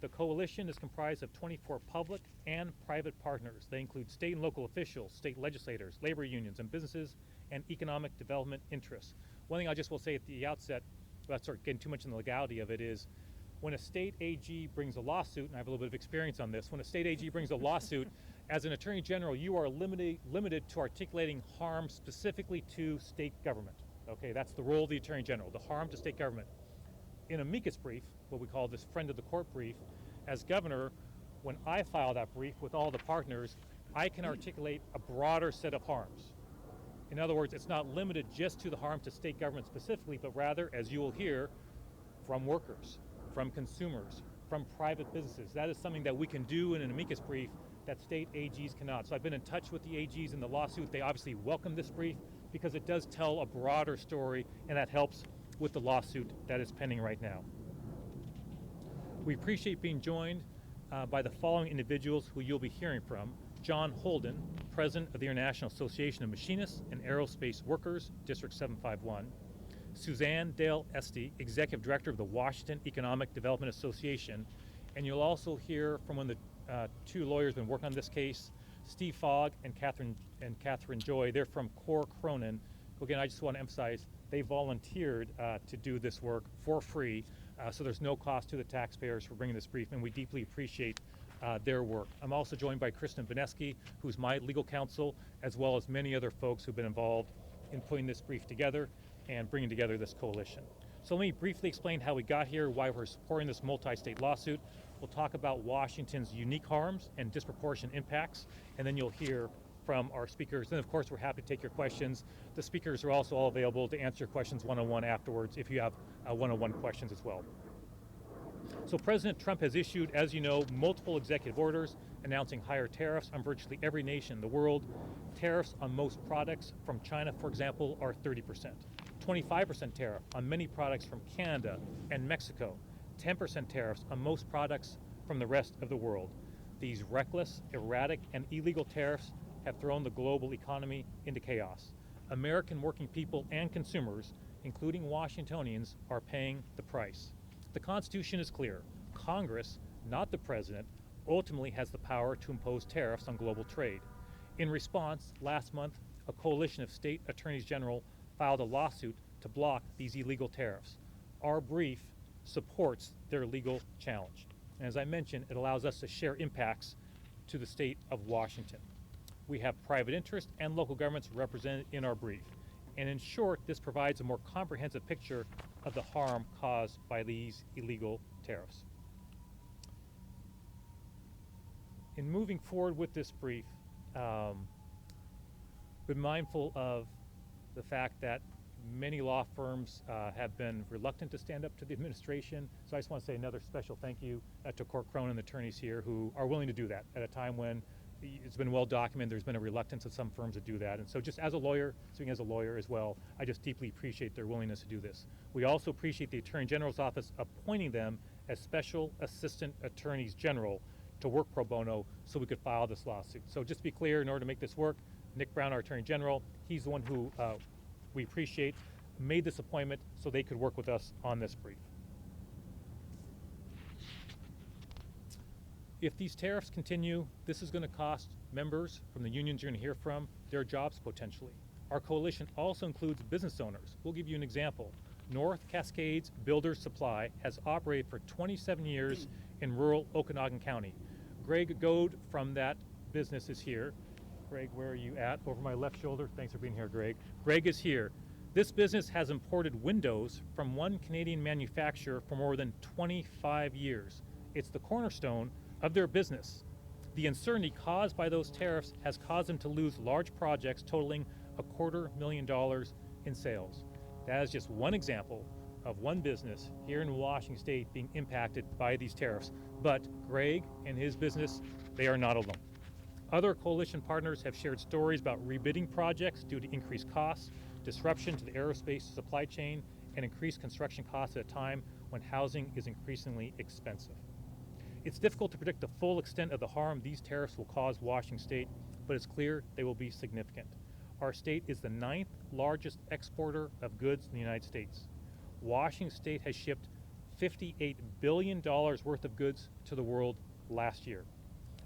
The coalition is comprised of 24 public and private partners. They include state and local officials, state legislators, labor unions, and businesses, and economic development interests. One thing I just will say at the outset, without sort of getting too much in the legality of it, is when a state AG brings a lawsuit, and I have a little bit of experience on this, when a state AG brings a lawsuit, as an attorney general, you are limited to articulating harm specifically to state government. Okay, that's the role of the attorney general, the harm to state government. In amicus brief, what we call this friend of the court brief, as governor, when I file that brief with all the partners, I can articulate a broader set of harms. In other words, it's not limited just to the harm to state government specifically, but rather, as you will hear, from workers, from consumers, from private businesses. That is something that we can do in an amicus brief that state AGs cannot. So I've been in touch with the AGs in the lawsuit. They obviously welcome this brief because it does tell a broader story, and that helps with the lawsuit that is pending right now. We appreciate being joined by the following individuals who you'll be hearing from. John Holden, President of the International Association of Machinists and Aerospace Workers, District 751. Suzanne Dale Esty, Executive Director of the Washington Economic Development Association. And you'll also hear from one of the two lawyers who have been working on this case, Steve Fogg and Catherine Joy. They're from Core Cronin. Again, I just want to emphasize they volunteered to do this work for free, so there's no cost to the taxpayers for bringing this brief, and we deeply appreciate their work. I'm also joined by Kristen Vineski, who's my legal counsel, as well as many other folks who've been involved in putting this brief together and bringing together this coalition. So let me briefly explain how we got here, why we're supporting this multi-state lawsuit. We'll talk about Washington's unique harms and disproportionate impacts, and then you'll hear from our speakers. And of course, we're happy to take your questions. The speakers are also all available to answer your questions one-on-one afterwards if you have one-on-one questions as well. So President Trump has issued, as you know, multiple executive orders announcing higher tariffs on virtually every nation in the world. Tariffs on most products from China, for example, are 30%. 25% tariff on many products from Canada and Mexico. 10% tariffs on most products from the rest of the world. These reckless, erratic, and illegal tariffs have thrown the global economy into chaos. American working people and consumers, including Washingtonians, are paying the price. The Constitution is clear. Congress, not the President, ultimately has the power to impose tariffs on global trade. In response, last month, a coalition of state attorneys general filed a lawsuit to block these illegal tariffs. Our brief supports their legal challenge. And as I mentioned, it allows us to share impacts to the state of Washington. We have private interest and local governments represented in our brief. And in short, this provides a more comprehensive picture of the harm caused by these illegal tariffs. In moving forward with this brief, been mindful of the fact that many law firms have been reluctant to stand up to the administration. So I just want to say another special thank you to Core Cronin and the attorneys here who are willing to do that at a time when it's been well documented there's been a reluctance of some firms to do that. And so just as a lawyer, speaking as a lawyer as well, I just deeply appreciate their willingness to do this. We also appreciate the Attorney General's office appointing them as Special Assistant Attorneys General to work pro bono so we could file this lawsuit. So just to be clear, in order to make this work, Nick Brown, our Attorney General, he's the one who we appreciate, made this appointment so they could work with us on this brief. If these tariffs continue, this is going to cost members from the unions you're going to hear from their jobs potentially. Our coalition also includes business owners. We'll give you an example. North Cascades Builders Supply has operated for 27 years in rural Okanagan County. Greg Goad from that business is here. Greg, where are you at? Over my left shoulder. Thanks for being here, Greg. Greg is here. This business has imported windows from one Canadian manufacturer for more than 25 years. It's the cornerstone of their business. The uncertainty caused by those tariffs has caused them to lose large projects totaling $250,000 in sales. That is just one example of one business here in Washington State being impacted by these tariffs. But Greg and his business, they are not alone. Other coalition partners have shared stories about rebidding projects due to increased costs, disruption to the aerospace supply chain, and increased construction costs at a time when housing is increasingly expensive. It's difficult to predict the full extent of the harm these tariffs will cause Washington State, but it's clear they will be significant. Our state is the 9th largest exporter of goods in the United States. Washington State has shipped $58 billion worth of goods to the world last year.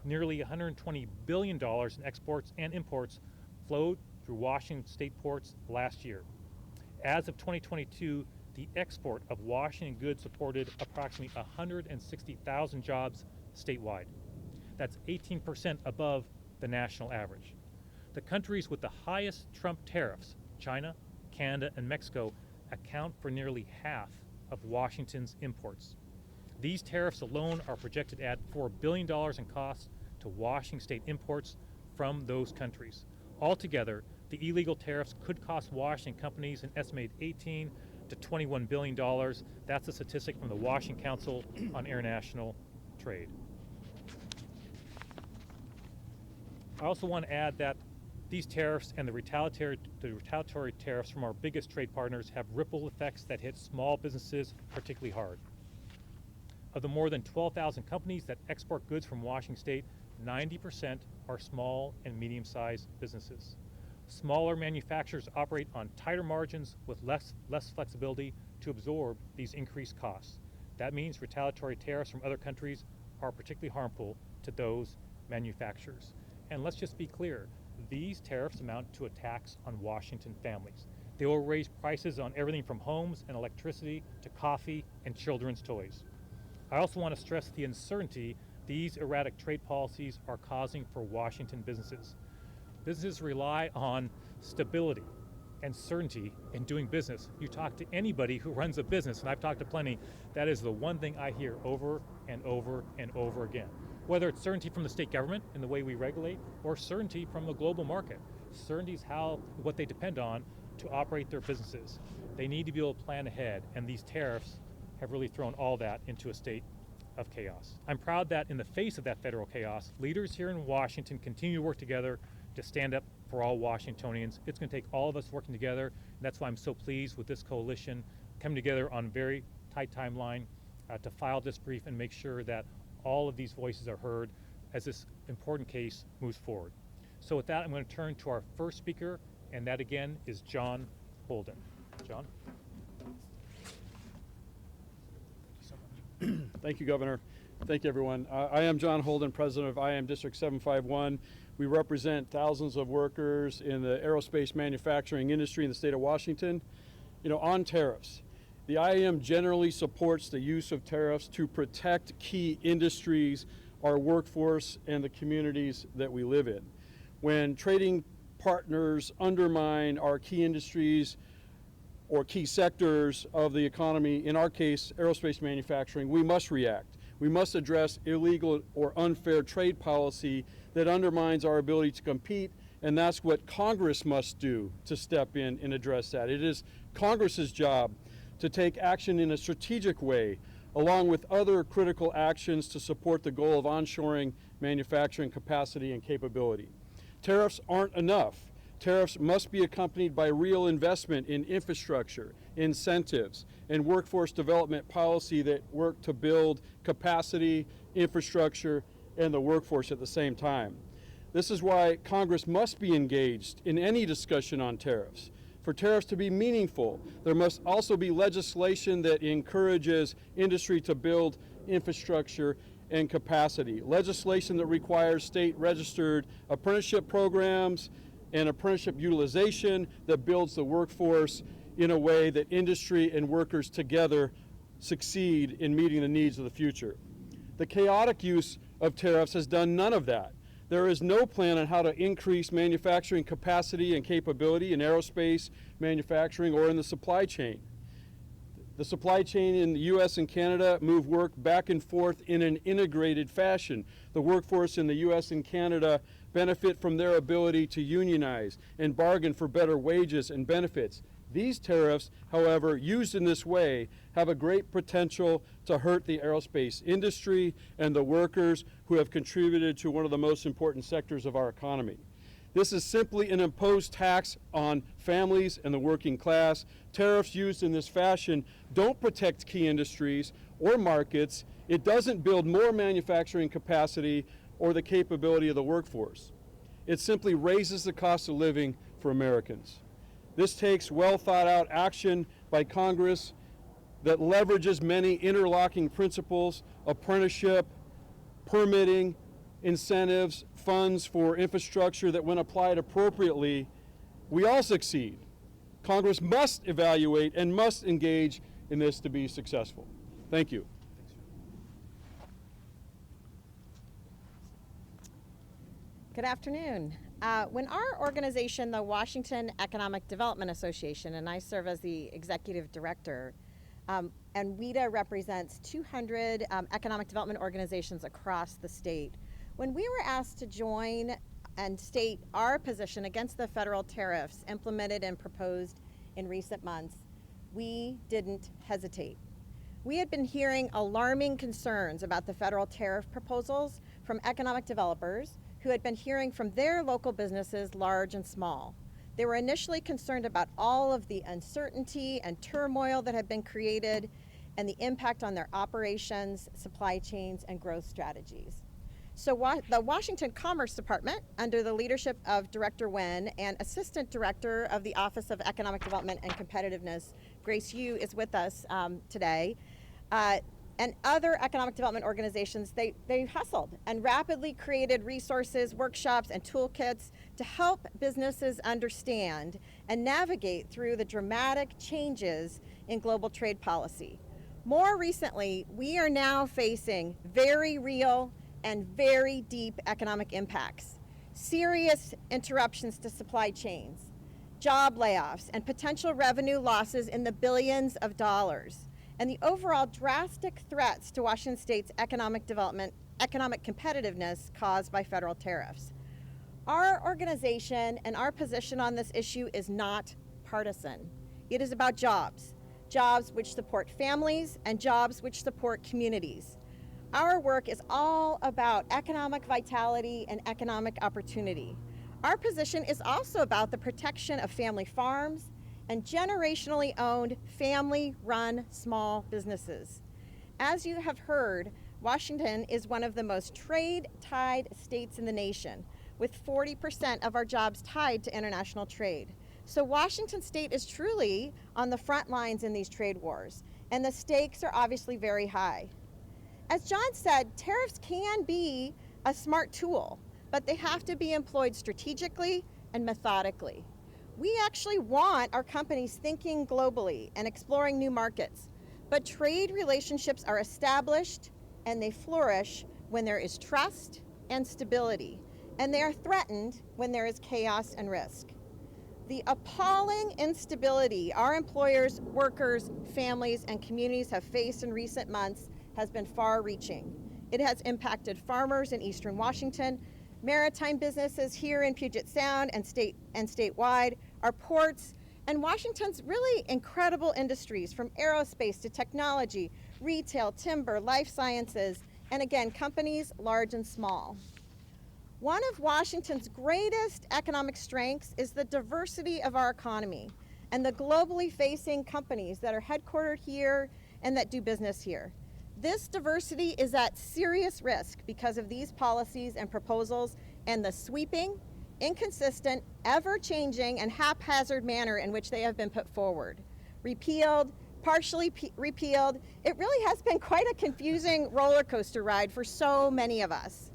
Nearly $120 billion in exports and imports flowed through Washington state ports last year. As of 2022, the export of Washington goods supported approximately 160,000 jobs statewide. That's 18% above the national average. The countries with the highest Trump tariffs, China, Canada, and Mexico, account for nearly half of Washington's imports. These tariffs alone are projected to add $4 billion in costs to Washington state imports from those countries. Altogether, the illegal tariffs could cost Washington companies an estimated $18 to $21 billion. That's a statistic from the Washington Council on International Trade. I also want to add that these tariffs and the retaliatory tariffs from our biggest trade partners have ripple effects that hit small businesses particularly hard. Of the more than 12,000 companies that export goods from Washington state, 90% are small and medium-sized businesses. Smaller manufacturers operate on tighter margins with less flexibility to absorb these increased costs. That means retaliatory tariffs from other countries are particularly harmful to those manufacturers. And let's just be clear, these tariffs amount to a tax on Washington families. They will raise prices on everything from homes and electricity to coffee and children's toys. I also want to stress the uncertainty these erratic trade policies are causing for Washington businesses. Businesses rely on stability and certainty in doing business. You talk to anybody who runs a business, and I've talked to plenty, that is the one thing I hear over and over and over again. Whether it's certainty from the state government in the way we regulate, or certainty from the global market. Certainty is what they depend on to operate their businesses. They need to be able to plan ahead, and these tariffs have really thrown all that into a state of chaos. I'm proud that in the face of that federal chaos, leaders here in Washington continue to work together to stand up for all Washingtonians. It's going to take all of us working together, and that's why I'm so pleased with this coalition coming together on a very tight timeline to file this brief and make sure that all of these voices are heard as this important case moves forward. So with that, I'm going to turn to our first speaker, and that again is John Holden. John? Thank you, Governor. Thank you, everyone. I am John Holden, president of IAM District 751. We represent thousands of workers in the aerospace manufacturing industry in the state of Washington. On tariffs, the IAM generally supports the use of tariffs to protect key industries, our workforce, and the communities that we live in. When trading partners undermine our key industries or key sectors of the economy, in our case, aerospace manufacturing, we must react. We must address illegal or unfair trade policy that undermines our ability to compete, and that's what Congress must do to step in and address that. It is Congress's job to take action in a strategic way, along with other critical actions to support the goal of onshoring manufacturing capacity and capability. Tariffs aren't enough. Tariffs must be accompanied by real investment in infrastructure, incentives, and workforce development policy that work to build capacity, infrastructure, and the workforce at the same time. This is why Congress must be engaged in any discussion on tariffs. For tariffs to be meaningful, there must also be legislation that encourages industry to build infrastructure and capacity. Legislation that requires state-registered apprenticeship programs and apprenticeship utilization that builds the workforce in a way that industry and workers together succeed in meeting the needs of the future. The chaotic use of tariffs has done none of that. There is no plan on how to increase manufacturing capacity and capability in aerospace manufacturing or in the supply chain. The supply chain in the U.S. and Canada move work back and forth in an integrated fashion. The workforce in the U.S. and Canada benefit from their ability to unionize and bargain for better wages and benefits. These tariffs, however, used in this way, have a great potential to hurt the aerospace industry and the workers who have contributed to one of the most important sectors of our economy. This is simply an imposed tax on families and the working class. Tariffs used in this fashion don't protect key industries or markets. It doesn't build more manufacturing capacity or the capability of the workforce. It simply raises the cost of living for Americans. This takes well thought out action by Congress that leverages many interlocking principles: apprenticeship, permitting, incentives, funds for infrastructure that, when applied appropriately, we all succeed. Congress must evaluate and must engage in this to be successful. Thank you. Good afternoon. When our organization, the Washington Economic Development Association, and I serve as the executive director, and WEDA represents 200 economic development organizations across the state. When we were asked to join and state our position against the federal tariffs implemented and proposed in recent months, we didn't hesitate. We had been hearing alarming concerns about the federal tariff proposals from economic developers who had been hearing from their local businesses, large and small. They were initially concerned about all of the uncertainty and turmoil that had been created and the impact on their operations, supply chains, and growth strategies. So the Washington Commerce Department, under the leadership of Director Wen and Assistant Director of the Office of Economic Development and Competitiveness, Grace Yu, is with us today. And other economic development organizations, they hustled and rapidly created resources, workshops, and toolkits to help businesses understand and navigate through the dramatic changes in global trade policy. More recently, we are now facing very real and very deep economic impacts, serious interruptions to supply chains, job layoffs, and potential revenue losses in the billions of dollars, and the overall drastic threats to Washington State's economic development, economic competitiveness caused by federal tariffs. Our organization and our position on this issue is not partisan. It is about jobs, jobs which support families and jobs which support communities. Our work is all about economic vitality and economic opportunity. Our position is also about the protection of family farms and generationally owned, family-run small businesses. As you have heard, Washington is one of the most trade-tied states in the nation, with 40% of our jobs tied to international trade. So Washington State is truly on the front lines in these trade wars, and the stakes are obviously very high. As John said, tariffs can be a smart tool, but they have to be employed strategically and methodically. We actually want our companies thinking globally and exploring new markets, but trade relationships are established and they flourish when there is trust and stability, and they are threatened when there is chaos and risk. The appalling instability our employers, workers, families, and communities have faced in recent months has been far-reaching. It has impacted farmers in Eastern Washington, maritime businesses here in Puget Sound and statewide, our ports, and Washington's really incredible industries, from aerospace to technology, retail, timber, life sciences, and again, companies large and small. One of Washington's greatest economic strengths is the diversity of our economy and the globally facing companies that are headquartered here and that do business here. This diversity is at serious risk because of these policies and proposals and the sweeping, inconsistent, ever-changing, and haphazard manner in which they have been put forward. Repealed, partially repealed, it really has been quite a confusing roller coaster ride for so many of us.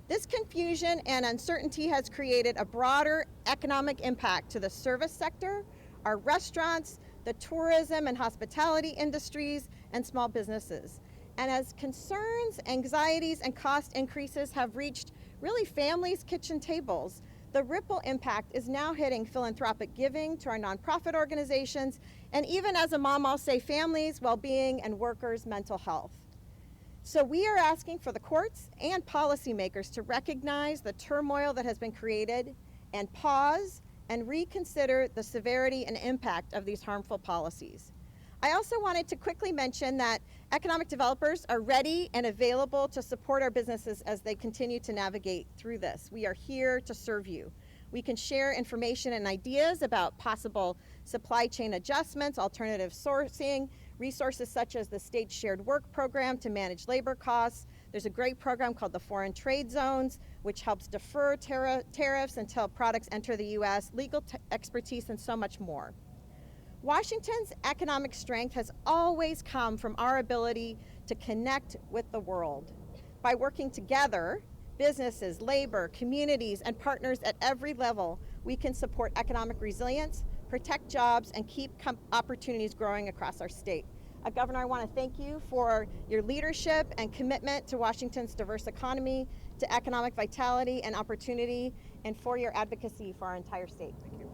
This confusion and uncertainty has created a broader economic impact to the service sector, our restaurants, the tourism and hospitality industries, and small businesses. And as concerns, anxieties, and cost increases have reached really families' kitchen tables, the ripple impact is now hitting philanthropic giving to our nonprofit organizations, and even as a mom, I'll say families, well-being, and workers' mental health. So we are asking for the courts and policymakers to recognize the turmoil that has been created and pause and reconsider the severity and impact of these harmful policies. I also wanted to quickly mention that economic developers are ready and available to support our businesses as they continue to navigate through this. We are here to serve you. We can share information and ideas about possible supply chain adjustments, alternative sourcing, resources such as the state shared work program to manage labor costs. There's a great program called the Foreign Trade Zones, which helps defer tariffs until products enter the U.S., legal expertise, and so much more. Washington's economic strength has always come from our ability to connect with the world. By working together, businesses, labor, communities, and partners at every level, we can support economic resilience, protect jobs, and keep opportunities growing across our state. Governor, I want to thank you for your leadership and commitment to Washington's diverse economy, to economic vitality and opportunity, and for your advocacy for our entire state. Thank you.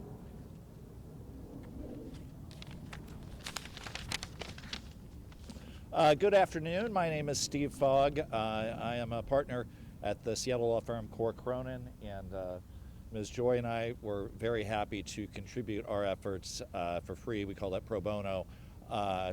Good afternoon. My name is Steve Fogg. I am a partner at the Seattle law firm Core Cronin, and Ms. Joy and I were very happy to contribute our efforts for free, we call that pro bono,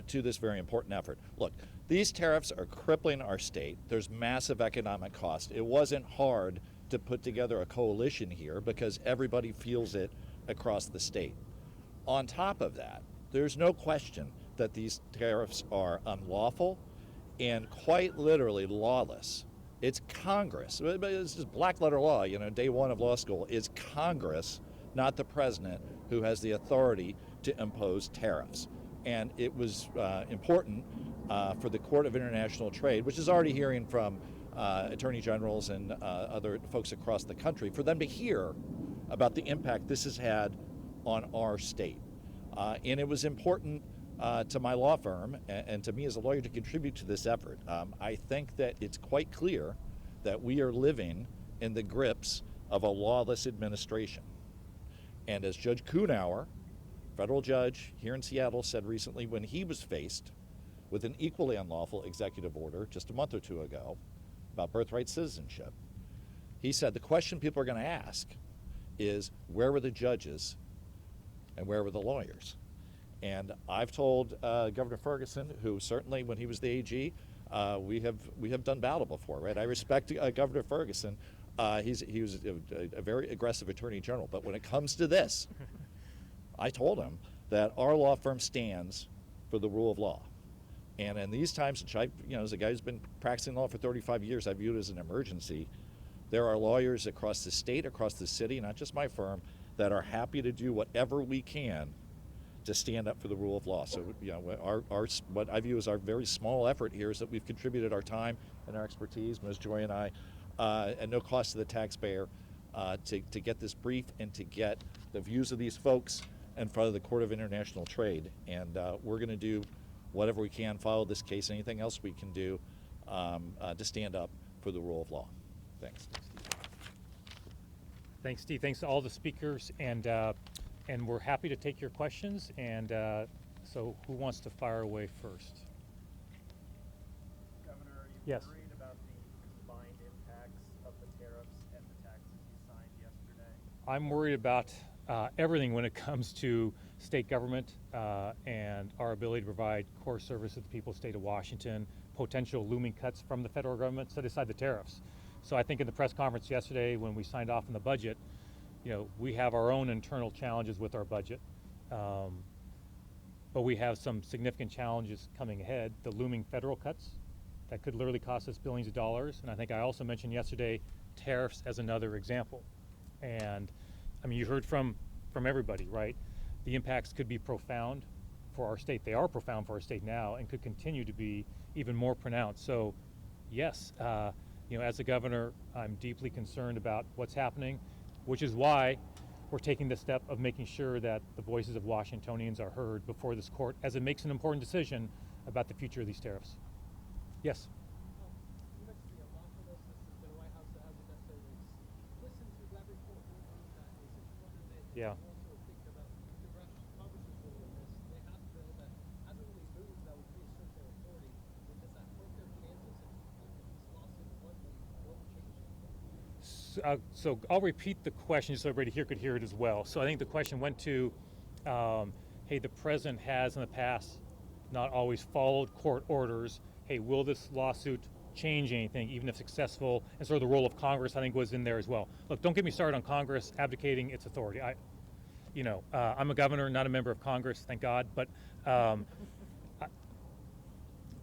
to this very important effort. Look, these tariffs are crippling our state. There's massive economic cost. It wasn't hard to put together a coalition here because everybody feels it across the state. On top of that, there's no question that these tariffs are unlawful and quite literally lawless. It's Congress. It's just black letter law, you know, day one of law school. It's Congress, not the president, who has the authority to impose tariffs. And it was important for the Court of International Trade, which is already hearing from attorney generals and other folks across the country, for them to hear about the impact this has had on our state. And it was important to my law firm and to me as a lawyer to contribute to this effort. I think that it's quite clear that we are living in the grips of a lawless administration. And as Judge Kuhnauer, federal judge here in Seattle, said recently when he was faced with an equally unlawful executive order just a month or two ago about birthright citizenship, he said the question people are going to ask is, where were the judges and where were the lawyers? And I've told Governor Ferguson, who certainly when he was the AG, we have done battle before, right? I respect Governor Ferguson. He was a very aggressive attorney general, but when it comes to this, I told him that our law firm stands for the rule of law. And in these times, which as a guy who's been practicing law for 35 years, I view it as an emergency. There are lawyers across the state, across the city, not just my firm, that are happy to do whatever we can to stand up for the rule of law. So, what I view as our very small effort here is that we've contributed our time and our expertise, Ms. Joy and I, at no cost to the taxpayer, to get this brief and to get the views of these folks in front of the Court of International Trade. And we're going to do whatever we can, follow this case, anything else we can do to stand up for the rule of law. Thanks. Thanks, Steve. Thanks to all the speakers, and we're happy to take your questions. And so, who wants to fire away first? Governor, are you Yes. worried about the combined impacts of the tariffs and the taxes you signed yesterday? I'm worried about everything when it comes to state government and our ability to provide core service to the people of the state of Washington, potential looming cuts from the federal government, set aside the tariffs. So I think in the press conference yesterday when we signed off on the budget, we have our own internal challenges with our budget, but we have some significant challenges coming ahead. The looming federal cuts that could literally cost us billions of dollars, and I think I also mentioned yesterday tariffs as another example. And I mean, you heard from everybody, right? The impacts could be profound for our state. They are profound for our state now and could continue to be even more pronounced. So yes, as a governor, I'm deeply concerned about what's happening, which is why we're taking the step of making sure that the voices of Washingtonians are heard before this court as it makes an important decision about the future of these tariffs. Yes? You mentioned the unlawfulness. This has been a White House that hasn't necessarily listened to that report. Yeah. Also think about Congress's role in this. They have a bill that hasn't really moved that would reassert their authority. Does that hurt their chances if this lawsuit bluntly won't change it? So I'll repeat the question just so everybody here could hear it as well. So I think the question went to, hey, the president has in the past not always followed court orders. Hey, will this lawsuit change anything, even if successful? And sort of the role of Congress, I think, was in there as well. Look, don't get me started on Congress abdicating its authority. I'm a governor, not a member of Congress, thank God. But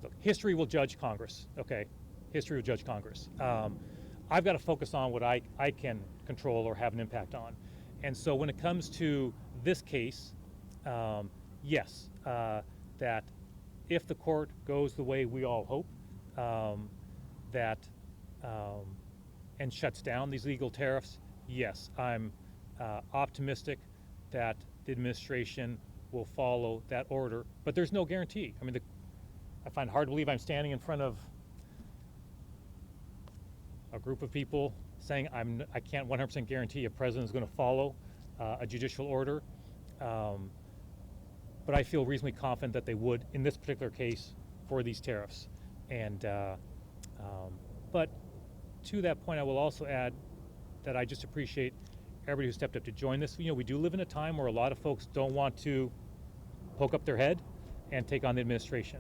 look, history will judge Congress. Okay, history will judge Congress. I've got to focus on what I can control or have an impact on. And so when it comes to this case, yes, that if the court goes the way we all hope, that and shuts down these legal tariffs, yes, I'm optimistic that the administration will follow that order. But there's no guarantee. I mean, I find it hard to believe I'm standing in front of a group of people saying I can't 100% guarantee a president is going to follow a judicial order. But I feel reasonably confident that they would in this particular case for these tariffs. And but to that point, I will also add that I just appreciate everybody who stepped up to join this. You know, we do live in a time where a lot of folks don't want to poke up their head and take on the administration.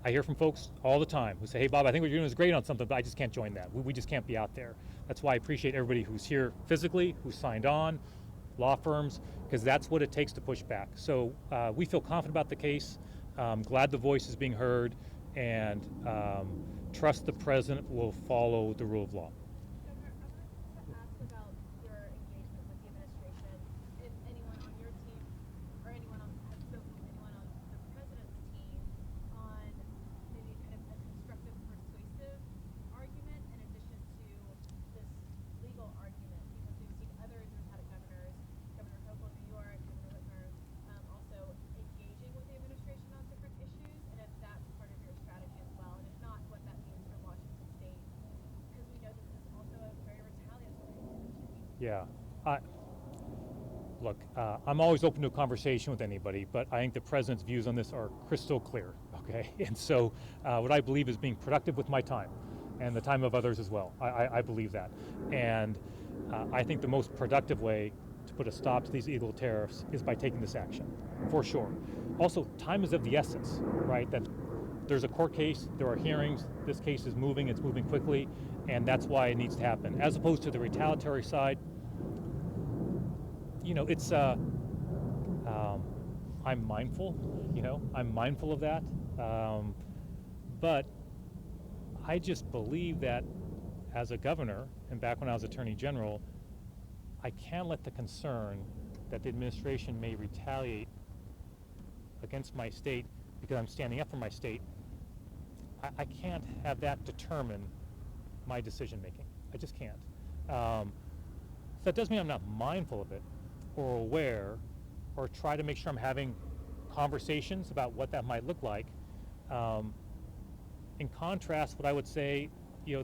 I hear from folks all the time who say, hey, Bob, I think what you're doing is great on something, but I just can't join that. We just can't be out there. That's why I appreciate everybody who's here physically, who signed on, law firms, because that's what it takes to push back. So we feel confident about the case, glad the voice is being heard, and trust the president will follow the rule of law. Governor, I wanted to ask about your engagement with the administration. If anyone on your team or anyone has spoken with anyone on the president's team on maybe kind of a constructive, persuasive argument in addition to this legal argument, because we've seen others, we've had governors, Governor Hochul in New York, Governor Whitmer, also engaging with the administration on different issues, and if that's part of your strategy as well, and if not, what that means for Washington State, because we know this is also a very retaliatory position. Yeah. Look, I'm always open to a conversation with anybody, but I think the president's views on this are crystal clear, okay? And so what I believe is being productive with my time and the time of others as well. I believe that. And I think the most productive way to put a stop to these illegal tariffs is by taking this action, for sure. Also, time is of the essence, right? That there's a court case, there are hearings, this case is moving, it's moving quickly, and that's why it needs to happen. As opposed to the retaliatory side, you know, it's, I'm mindful, I'm mindful of that, but I just believe that as a governor, and back when I was Attorney General, I can't let the concern that the administration may retaliate against my state because I'm standing up for my state, I can't have that determine my decision making. I just can't. So that doesn't mean I'm not mindful of it or aware or try to make sure I'm having conversations about what that might look like. In contrast, what I would say,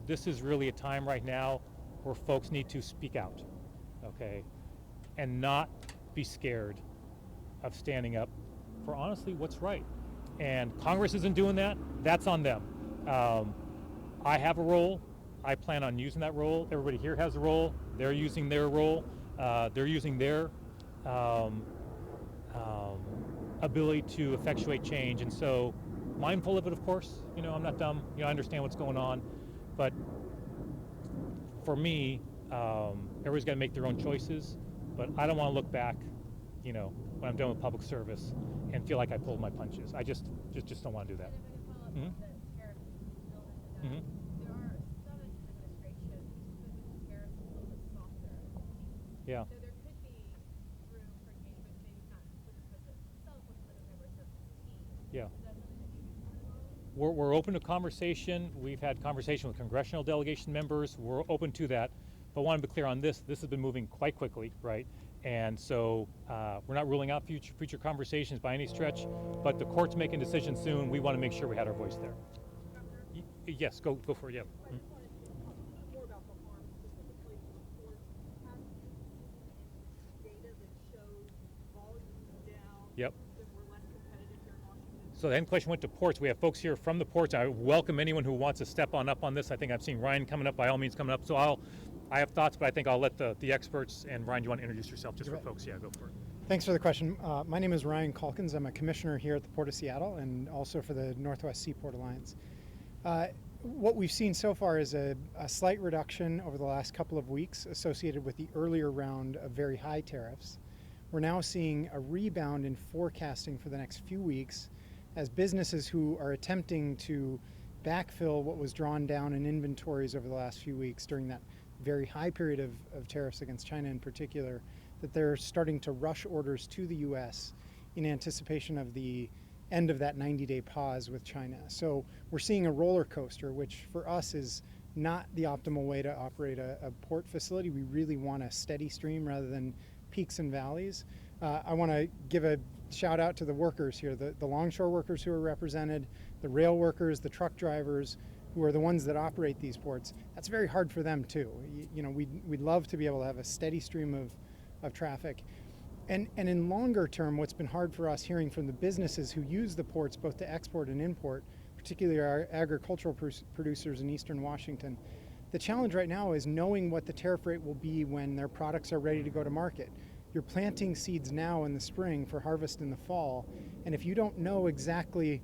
this is really a time right now where folks need to speak out, okay, and not be scared of standing up for honestly what's right. And Congress isn't doing that, that's on them. I have a role, I plan on using that role. Everybody here has a role, they're using their role, they're using their ability to effectuate change. And so, mindful of it, of course, I'm not dumb, I understand what's going on, but for me, everybody's got to make their own choices, but I don't want to look back, when I'm done with public service and feel like I pulled my punches. I just don't want to do that. And if I could follow up on the tariff bill into that, Mhm. there are some in his administration who's put the tariffs a little bit softer, it seems. Yeah. So there could be room for engagement, maybe not with the president himself, with other members of his team. Yeah. Is that something that you'd be supportive of? We're open to conversation. We've had conversation with congressional delegation members. We're open to that. But I want to be clear on this. This has been moving quite quickly, right? And so we're not ruling out future conversations by any stretch, but the court's making decisions soon. We want to make sure we had our voice there. Yes, go for it, yeah. I just wanted to talk more about the harm specifically to the ports. Have you seen any data that shows volumes down? Yep. That we're less competitive here in Washington? So the end question went to ports. We have folks here from the ports. I welcome anyone who wants to step on up on this. I think I've seen Ryan coming up, by all means coming up. So I have thoughts, but I think I'll let the experts, and Ryan, do you want to introduce yourself just for folks? Yeah, go for it. Thanks for the question. My name is Ryan Calkins. I'm a commissioner here at the Port of Seattle and also for the Northwest Seaport Alliance. What we've seen so far is a slight reduction over the last couple of weeks associated with the earlier round of very high tariffs. We're now seeing a rebound in forecasting for the next few weeks as businesses who are attempting to backfill what was drawn down in inventories over the last few weeks during that very high period of tariffs against China in particular, that they're starting to rush orders to the U.S. in anticipation of the end of that 90-day pause with China. So we're seeing a roller coaster, which for us is not the optimal way to operate a port facility. We really want a steady stream rather than peaks and valleys. I want to give a shout out to the workers here, the longshore workers who are represented, the rail workers, the truck drivers, who are the ones that operate these ports. That's very hard for them too. You know, we'd love to be able to have a steady stream of traffic. And in longer term, what's been hard for us hearing from the businesses who use the ports both to export and import, particularly our agricultural producers in Eastern Washington, the challenge right now is knowing what the tariff rate will be when their products are ready to go to market. You're planting seeds now in the spring for harvest in the fall, and if you don't know exactly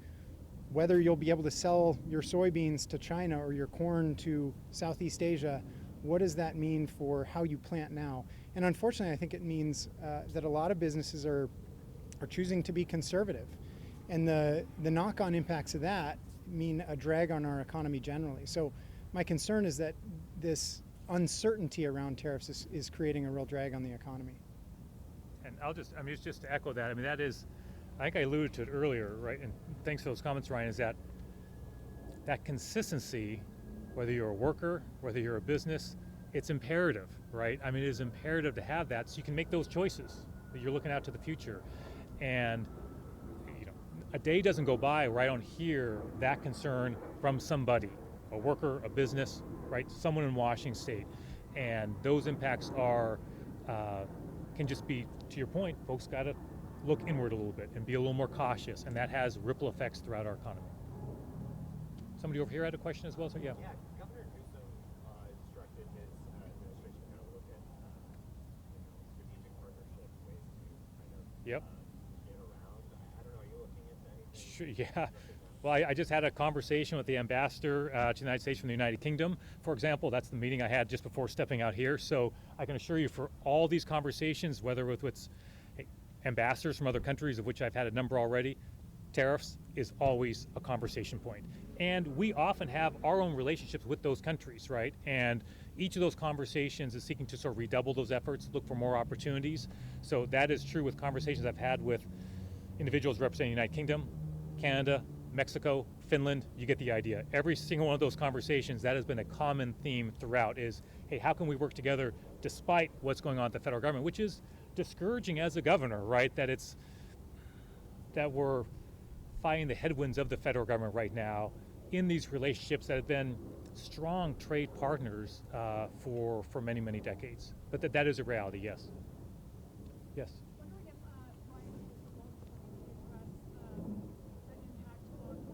whether you'll be able to sell your soybeans to China or your corn to Southeast Asia, what does that mean for how you plant now? And unfortunately, I think it means that a lot of businesses are choosing to be conservative. And the knock-on impacts of that mean a drag on our economy generally. So my concern is that this uncertainty around tariffs is creating a real drag on the economy. And it's just to echo that, that is, I think I alluded to it earlier, right? And thanks for those comments, Ryan, is that consistency, whether you're a worker, whether you're a business, it's imperative, right? It is imperative to have that so you can make those choices that you're looking out to the future. And a day doesn't go by where I don't hear that concern from somebody, a worker, a business, right? Someone in Washington State. And those impacts can just be, to your point, folks got to look inward a little bit and be a little more cautious, and that has ripple effects throughout our economy. Somebody over here had a question as well, so yeah. Yeah, Governor Newsom instructed his administration to kind of look at strategic partnerships, ways to kind of Yep. get around. I don't know, are you looking into anything? Sure, yeah. Well, I just had a conversation with the ambassador to the United States from the United Kingdom. For example, that's the meeting I had just before stepping out here. So I can assure you for all these conversations, whether with ambassadors from other countries, of which I've had a number already, tariffs is always a conversation point. And we often have our own relationships with those countries, right? And each of those conversations is seeking to sort of redouble those efforts, look for more opportunities. So that is true with conversations I've had with individuals representing the United Kingdom, Canada, Mexico, Finland. You get the idea. Every single one of those conversations, that has been a common theme throughout is, hey, how can we work together despite what's going on at the federal government, which is discouraging as a governor, right? That we're fighting the headwinds of the federal government right now in these relationships that have been strong trade partners for many, many decades. But that is a reality, yes. Yes. Wondering if Ryan was also going to address the impact on workers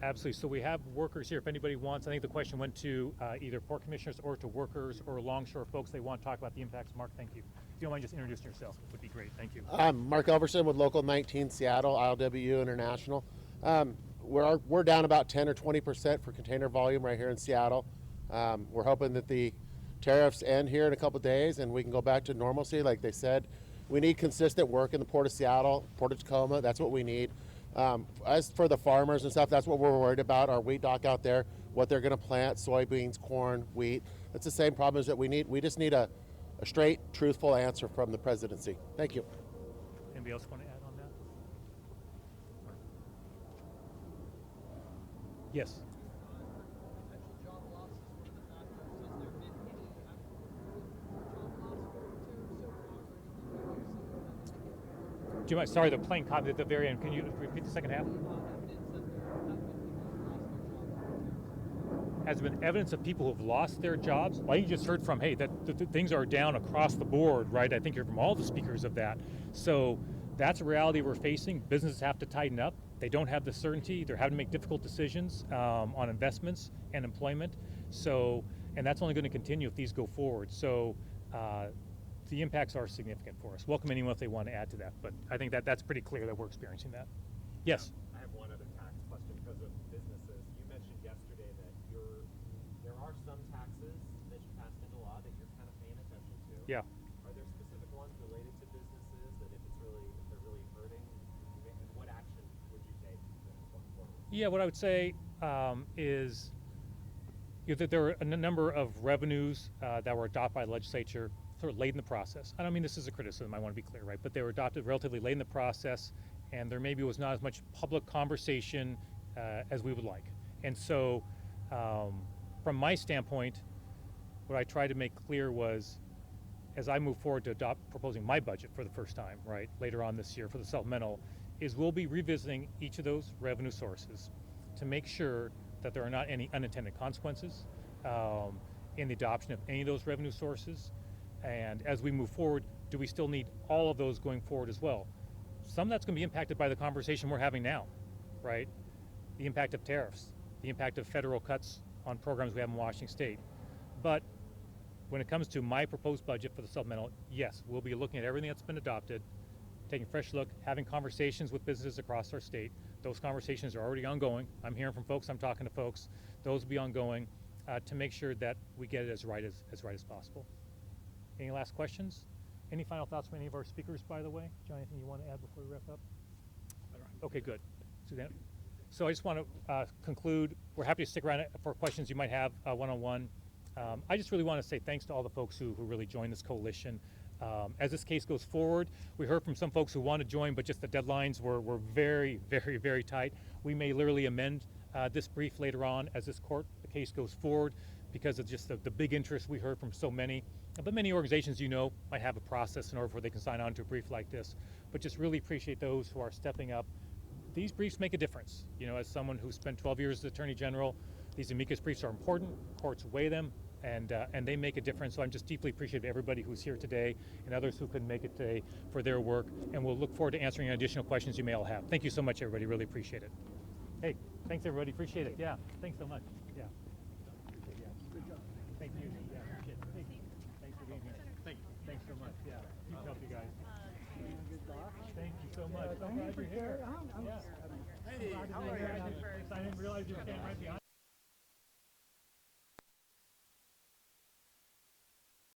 Absolutely. So we have workers here. If anybody wants, I think the question went to either port commissioners or to workers or longshore folks. They want to talk about the impacts. Mark, thank you. If you don't mind just introducing yourself, it would be great. Thank you. I'm Mark Elverson with Local 19 Seattle, ILWU International. We're down about 10 or 20% for container volume right here in Seattle. We're hoping that the tariffs end here in a couple days and we can go back to normalcy. Like they said, we need consistent work in the Port of Seattle, Port of Tacoma. That's what we need. As for the farmers and stuff, that's what we're worried about. Our wheat dock out there, what they're going to plant, soybeans, corn, wheat. That's the same problems that we need. We just need a straight, truthful answer from the presidency. Thank you. Anybody else want to add on that? Yes. Potential job losses, one of the factors. Has there been any actual job loss from the tariffs so far, or anything that you've seen? Do you mind? Sorry, the plane caught at the very end. Can you repeat the second half? Evidence that there have been people who have lost their jobs from the tariffs? Has there been evidence of people who've lost their jobs? Well, you just heard from, hey, that things are down across the board, right? I think you're from all the speakers of that. So that's a reality we're facing. Businesses have to tighten up. They don't have the certainty. They're having to make difficult decisions on investments and employment. So, and that's only going to continue if these go forward. So the impacts are significant for us. Welcome anyone if they want to add to that. But I think that's pretty clear that we're experiencing that. Yes. I have one other tax question because of businesses. You mentioned yesterday that there are some taxes that you passed into law that you're kind of paying attention to. Yeah. Are there specific ones related to businesses that if they're really hurting, what action would you take going forward? Yeah, what I would say is that there are a number of revenues that were adopted by the legislature sort of late in the process. I don't mean this is a criticism, I want to be clear, right? But they were adopted relatively late in the process, and there maybe was not as much public conversation as we would like. And so, from my standpoint, what I tried to make clear was, as I move forward to adopt proposing my budget for the first time, right, later on this year for the supplemental, is we'll be revisiting each of those revenue sources to make sure that there are not any unintended consequences in the adoption of any of those revenue sources. And as we move forward, do we still need all of those going forward as well? Some of that's going to be impacted by the conversation we're having now, right? The impact of tariffs, the impact of federal cuts on programs we have in Washington State. But when it comes to my proposed budget for the supplemental, yes, we'll be looking at everything that's been adopted, taking a fresh look, having conversations with businesses across our state. Those conversations are already ongoing. I'm hearing from folks, I'm talking to folks. Those will be ongoing to make sure that we get it as right as possible. Any last questions? Any final thoughts from any of our speakers, by the way? John, anything you want to add before we wrap up? Okay, good. Suzanne? So I just want to conclude. We're happy to stick around for questions you might have one-on-one. I just really want to say thanks to all the folks who really joined this coalition. As this case goes forward, we heard from some folks who want to join, but just the deadlines were very, very, very tight. We may literally amend this brief later on as the case goes forward because of just the big interest we heard from so many. But many organizations, you know, might have a process in order before they can sign on to a brief like this. But just really appreciate those who are stepping up. These briefs make a difference. You know, as someone who spent 12 years as Attorney General, these amicus briefs are important. Courts weigh them, and they make a difference. So I'm just deeply appreciative of everybody who's here today and others who couldn't make it today for their work. And we'll look forward to answering additional questions you may all have. Thank you so much, everybody. Really appreciate it. Hey, thanks, everybody. Appreciate it. Yeah, thanks so much. Yeah. Good job. Thank you. Yeah, appreciate it. Hey, thanks for being here. Thanks so much. Yeah, keep help you guys. Thank you so much. I'm glad you're here. Yeah. Hey, how are you? I didn't realize you were standing right behind.